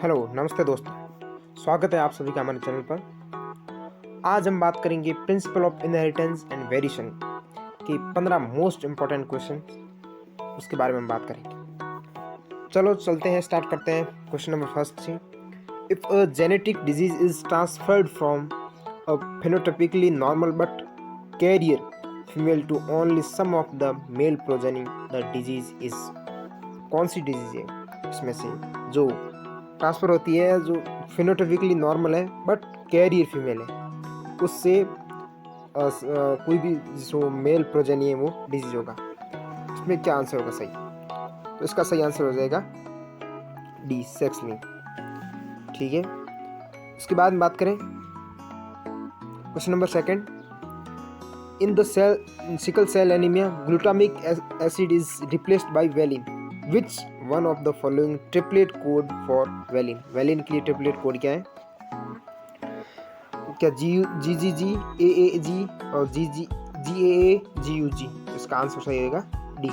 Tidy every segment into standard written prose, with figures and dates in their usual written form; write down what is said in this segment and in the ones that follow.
Hello, नमस्ते दोस्तों। स्वागत है आप सभी का हमारे चैनल पर। आज हम बात करेंगे principle of inheritance and variation के 15 मोस्ट इम्पोर्टेंट क्वेश्चन, उसके बारे में हम बात करेंगे। चलो चलते हैं, स्टार्ट करते हैं क्वेश्चन नंबर फर्स्ट से। If a genetic disease is transferred from a phenotypically normal but carrier female to only some of the male progeny, the disease is. कौन सी डिजीज है इसमें से जो ट्रांसफ़र होती है, जो फिनोटाइपिकली नॉर्मल है बट कैरियर फीमेल है, उससे कोई भी जो मेल प्रोजेनी है वो डिजीज होगा। इसमें क्या आंसर होगा सही? तो इसका सही आंसर हो जाएगा डी, सेक्स लिंक। ठीक है, इसके बाद में बात करें question number second. In the cell sickle cell anaemia glutamic acid is replaced by valine, which one of the following triplet code for valine. Valine के लिए ट्रिपलेट कोड क्या है? क्या जी जी जी ए जी और जी जी जी यू जी? इसका आंसर सही होगा D,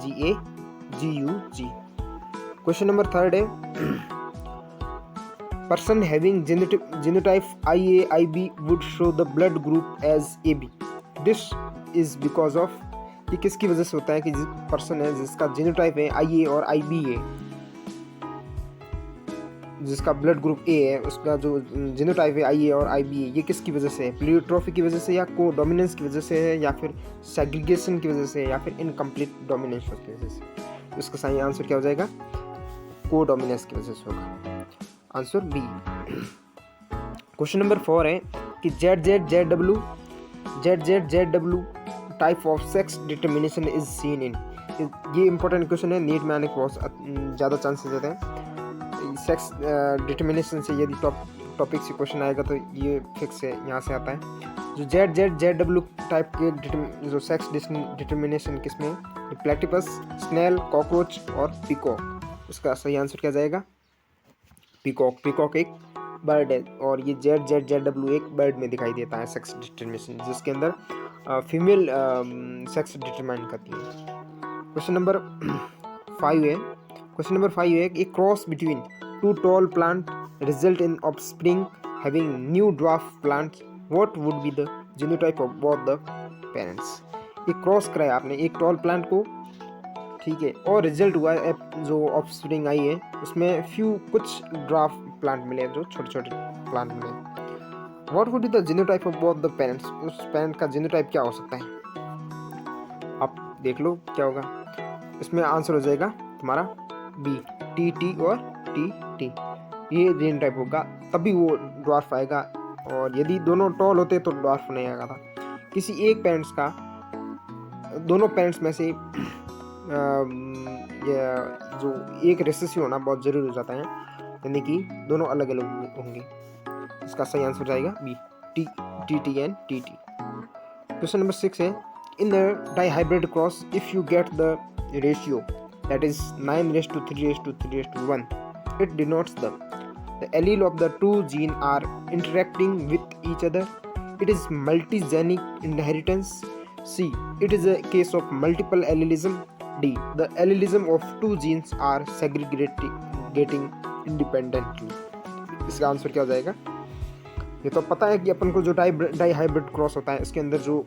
GAGUG। Question number third है, person having genotype IA/IB would show the blood group as AB। This is because of, ये किसकी वजह से होता है कि जिस पर्सन है जिसका जीनोटाइप है IA और IB है, जिसका ब्लड ग्रुप A है, उसका जो जीनोटाइप है IA और IB है, ये किसकी वजह से है? प्लीयोट्रॉफी की वजह से, या को डोमिनेंस की वजह से है, या फिर सेग्रीगेशन की वजह से, या फिर इनकम्प्लीट डोमिनेंस की वजह से? तो इसका सही आंसर क्या हो जाएगा? को डोमिनेंस की वजह से होगा, आंसर बी। क्वेश्चन नंबर 4 है कि ZZZW type of sex determination is seen in. ये इंपॉर्टेंट क्वेश्चन है, नीट में आने के बहुत ज़्यादा चांसेस रहते हैं। सेक्स डिटर्मिनेशन से यदि टॉपिक से क्वेश्चन आएगा तो ये फिक्स है, यहाँ से आता है। जो ZZZW टाइप के जो सेक्स डिटर्मिनेशन किसमें है? प्लेटिपस, स्नेल, कॉकरोच और पिकॉक। इसका सही आंसर क्या जाएगा? पिकॉक। पिकॉक एक बर्ड है और ये ZZZW एक बर्ड में दिखाई देता है सेक्स डिटर्मिनेशन, जिसके अंदर फीमेल सेक्स डिटरमाइन करती है। क्वेश्चन नंबर 5 है। क्वेश्चन नंबर 5 है, एक cross between two tall plant result in offspring having new dwarf plants, what would be the genotype of both the parents. एक क्रॉस कराया आपने एक टॉल प्लांट को, ठीक है, और रिजल्ट हुआ जो ऑफस्प्रिंग आई है उसमें कुछ ड्वार्फ प्लांट मिले, जो छोटे छोटे प्लांट मिले। What would be the genotype of both the parents. उस पेरेंट का जीनोटाइप क्या हो सकता है? आप देख लो क्या होगा। इसमें आंसर हो जाएगा तुम्हारा बी, TT और TT। ये जीनोटाइप होगा, तभी वो ड्वार्फ आएगा, और यदि दोनों टॉल होते तो ड्वार्फ नहीं आएगा था। किसी एक पेरेंट्स का, दोनों पेरेंट्स में से जो एक रिसेसिव होना बहुत जरूरी हो जाता है, यानी कि दोनों अलग अलग होंगे। इसका सही आंसर जाएगा B, TT and TT। Question number 6 है, in the dihybrid cross if you get the ratio that is 9:3:3:1, it denotes the allele of the two genes are interacting with each other. It is multigenic inheritance. C, it is a case of multiple allelism. D, the allelism of two genes are segregating independently. इसका answer क्या हो जाएगा? ये तो पता है कि अपन को जो डाइहाइब्रिड क्रॉस होता है, इसके अंदर जो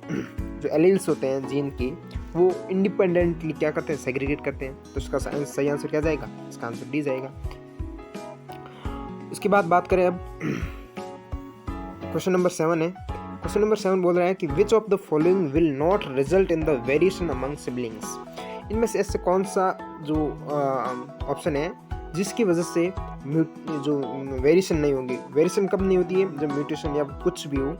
एलील्स होते हैं जीन की, वो इंडिपेंडेंटली क्या करते हैं? सेग्रीगेट करते हैं। तो इसका सही आंसर क्या जाएगा? इसका आंसर डी जाएगा। इसके बाद बात करें अब क्वेश्चन नंबर 7 है। क्वेश्चन नंबर 7 बोल रहा है कि which of the following will not result in the variation among siblings. इनमें से ऐसे कौन सा जो ऑप्शन है जिसकी वजह से जो वेरिएशन नहीं होंगी? वेरिएशन कब नहीं होती है? जब म्यूटेशन या कुछ भी हो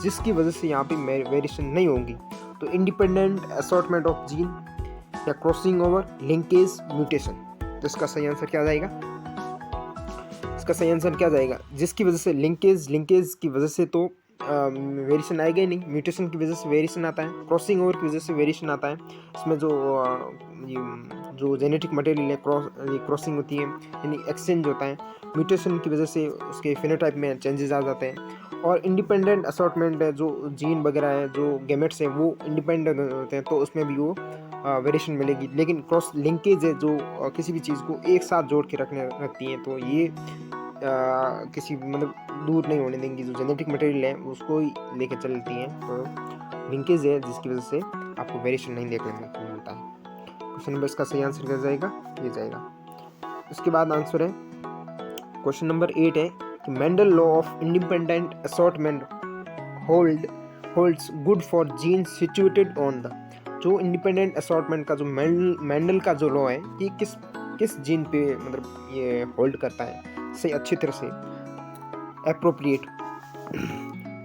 जिसकी वजह से यहाँ पे वेरिएशन नहीं होंगी। तो इंडिपेंडेंट असॉर्टमेंट ऑफ जीन, या क्रॉसिंग ओवर, लिंकेज, म्यूटेशन। तो इसका सही आंसर क्या जाएगा? इसका सही आंसर क्या जाएगा? जिसकी वजह से लिंकेज की वजह से तो वेरिएशन आएगा ही नहीं, म्यूटेशन की वजह से वेरिएशन आता है, क्रॉसिंग ओवर की वजह से वेरिएशन आता है। इसमें जो जेनेटिक मटेरियल है क्रॉसिंग होती है, यानी एक्सचेंज होता है। म्यूटेशन की वजह से उसके फिनोटाइप में चेंजेस आ जाते हैं। और इंडिपेंडेंट असॉर्टमेंट है, जो जीन वगैरह है, जो गैमेट्स हैं वो इंडिपेंडेंट होते हैं, तो उसमें भी वो वेरिएशन मिलेगी, लेकिन क्रॉस लिंकेज है जो किसी भी चीज़ को एक साथ जोड़ के रखती हैं, तो ये किसी मतलब दूर नहीं होने देंगी। जो जेनेटिक मटेरियल है उसको ही लेके चलती हैं, तो लिंकेज है जिसकी वजह से आपको वेरिएशन नहीं देखने को मिलता है। क्वेश्चन नंबर इसका सही आंसर क्या जाएगा, ये जाएगा। उसके बाद आंसर है क्वेश्चन नंबर 8 है कि Mendel law of independent assortment holds good for genes situated on the. जो इंडिपेंडेंट असॉर्टमेंट का जो मेंडल का जो लॉ है, ये किस जीन पे मतलब ये होल्ड करता है सही अच्छी तरह से एप्रोप्रिएट।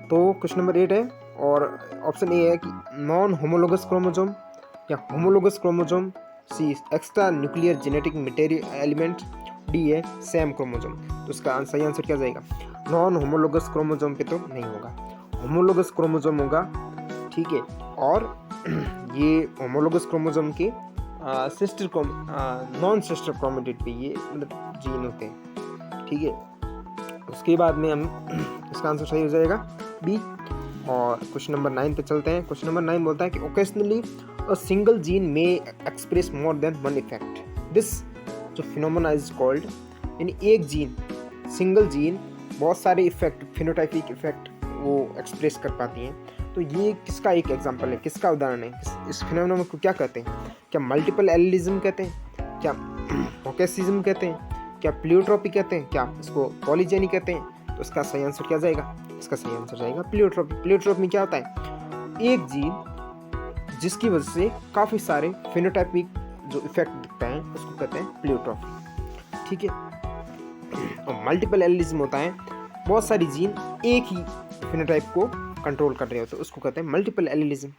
तो क्वेश्चन नंबर 8 है और ऑप्शन ए है कि नॉन होमोलोगस क्रोमोसोम या homologous chromosome, C extra nuclear genetic material element, D है सेम क्रोमोसोम। तो इसका सही आंसर क्या जाएगा, नॉन होमोलोगस क्रोमोसोम पे तो नहीं होगा, होमोलोगस क्रोमोसोम होगा, ठीक है। और ये होमोलोगस क्रोमोसोम के नॉन सिस्टर क्रोमेटिड पे ये मतलब जीन होते हैं, ठीक है। उसके बाद में हम इसका आंसर सही हो जाएगा बी। और क्वेश्चन नंबर 9 पे चलते हैं। क्वेश्चन नंबर 9 बोलता है कि occasionally a single gene may express more than one effect, this जो फिनोमेना इज कॉल्ड, यानी एक जीन सिंगल जीन बहुत सारे इफेक्ट फिनोटाइपिक इफेक्ट वो एक्सप्रेस कर पाती हैं। तो ये किसका एक एग्जांपल है, किसका उदाहरण है, इस फिनोमेना को क्या कहते हैं, क्या मल्टीपल एलिलिज्म कहते हैं, क्या ओकेसिज्म कहते हैं, क्या प्लियोट्रॉपी कहते हैं, क्या इसको पॉलीजेनी कहते हैं। तो इसका सही आंसर क्या जाएगा, इसका सही आंसर जाएगा प्लियोट्रॉपी। प्लियोट्रॉपी में क्या होता है, एक जीन जिसकी वजह से काफ़ी सारे फिनोटाइपिक जो इफेक्ट दिखता है उसको कहते हैं प्लियोट्रॉपी, ठीक है। और मल्टीपल एलिलिज्म होता है बहुत सारी जीन एक ही फिनोटाइप को कंट्रोल कर रहे होते हैं, उसको कहते हैं मल्टीपल एलिलिज्म।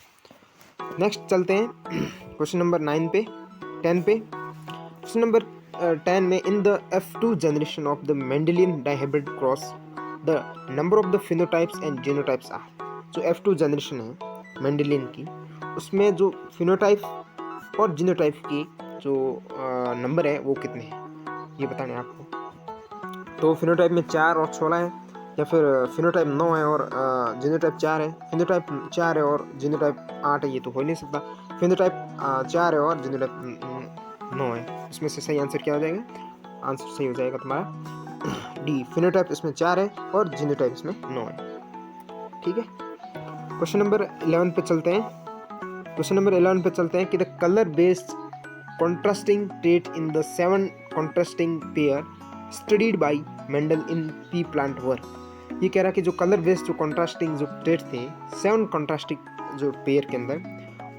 नेक्स्ट चलते हैं क्वेश्चन नंबर 9 पे 10 पे। क्वेश्चन नंबर 10 में in the F2 generation of the Mendelian dihybrid cross the number of the phenotypes and genotypes are. जो F2 जनरेशन है मेंडेलियन की, उसमें जो फिनोटाइप और जीनोटाइप की जो नंबर है वो कितने हैं, ये बताने आपको। तो फिनोटाइप में 4 और 16 है, या फिर फिनोटाइप 9 है और जीनोटाइप 4 है, फिनोटाइप 4 है और जीनोटाइप 8 है, ये तो हो ही नहीं सकता। फिनोटाइप 4 है और जीनोटाइप 9 है, इसमें से सही आंसर क्या हो जाएगा, आंसर सही हो जाएगा तुम्हारा डी, फिनोटाइप इसमें 4 है और जीनोटाइप इसमें 9 है, ठीक है। क्वेश्चन नंबर 11 पे चलते हैं। क्वेश्चन नंबर 11 पे चलते हैं कि the colour based contrasting trait in the 7 contrasting pair studied by Mendel in P plant वर। ये कह रहा है कि जो कलर बेस्ड जो कॉन्ट्रास्टिंग जो ट्रेट थे 7 कॉन्ट्रास्टिंग जो पेयर के अंदर,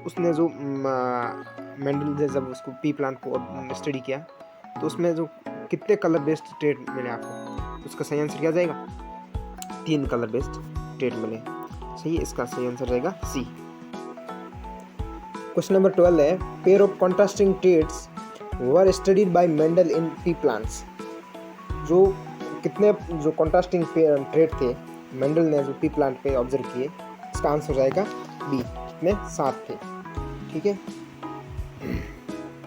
उसने जो मेंडल ने जब उसको पी प्लांट को स्टडी किया तो उसमें जो कितने कलर बेस्ड ट्रेट मिले आपको, उसका सही आंसर क्या जाएगा, 3 कलर बेस्ड ट्रेट मिले, सही है। इसका सही आंसर जाएगा सी। क्वेश्चन नंबर 12 है pair of contrasting traits were studied by Mendel in P plants. जो कितने जो कॉन्ट्रास्टिंग ट्रेट थे मेंडल ने जो पी प्लांट पे ऑब्जर्व किए, इसका आंसर जाएगा बी में 7 थे, ठीक है।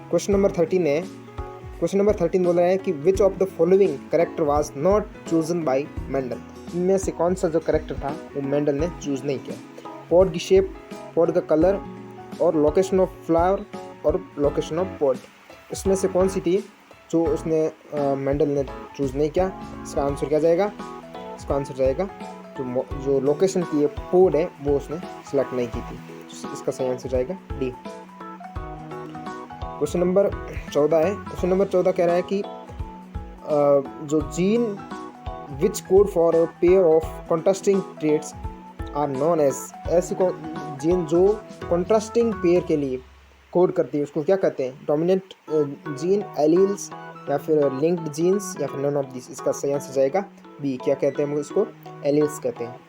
क्वेश्चन नंबर 13 है। क्वेश्चन नंबर 13 बोल रहा है कि which of the following character was not chosen bye Mendel. इनमें से कौन सा जो करेक्टर था वो मेंडल ने चूज नहीं किया, पॉड की शेप, पॉड का कलर और लोकेशन ऑफ फ्लावर और लोकेशन ऑफ पॉड, इसमें से कौन सी थी जो उसने मेंडल ने चूज़ नहीं किया। इसका आंसर क्या जाएगा, इसका आंसर जाएगा जो लोकेशन की ये पॉड है वो उसने सेलेक्ट नहीं की थी, इसका सही आंसर जाएगा डी। क्वेश्चन नंबर 14 है। क्वेश्चन नंबर 14 कह रहा है कि जो gene which code for a pair of contrasting traits are known as, ऐसी जीन जो कॉन्ट्रास्टिंग पेयर के लिए कोड करती है उसको क्या कहते हैं, डोमिनेंट जीन, एलील्स या फिर लिंक्ड जीन्स या फिर नन ऑफ दिस। इसका सही आंसर जाएगा बी, क्या कहते हैं हम उसको, एलील्स कहते हैं।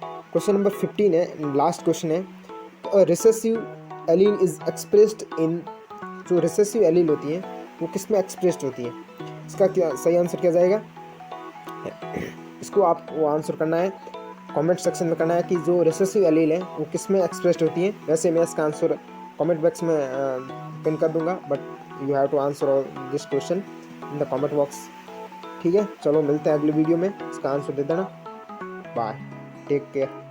क्वेश्चन नंबर 15 है, लास्ट क्वेश्चन है। Recessive allele is expressed in, जो रिसेसिव एलील होती है वो किस में एक्सप्रेस्ड होती है, इसका क्या सही आंसर क्या जाएगा। इसको आपको आंसर करना है, कमेंट सेक्शन में करना है कि जो रिसेसिव एलील है वो किस में एक्सप्रेस्ड होती है। वैसे मैं इसका आंसर कमेंट बॉक्स में पिन कर दूंगा, but you have to answer this question in the comment box, ठीक है। चलो मिलते हैं अगले वीडियो में, इसका आंसर दे देना। Bye, take care.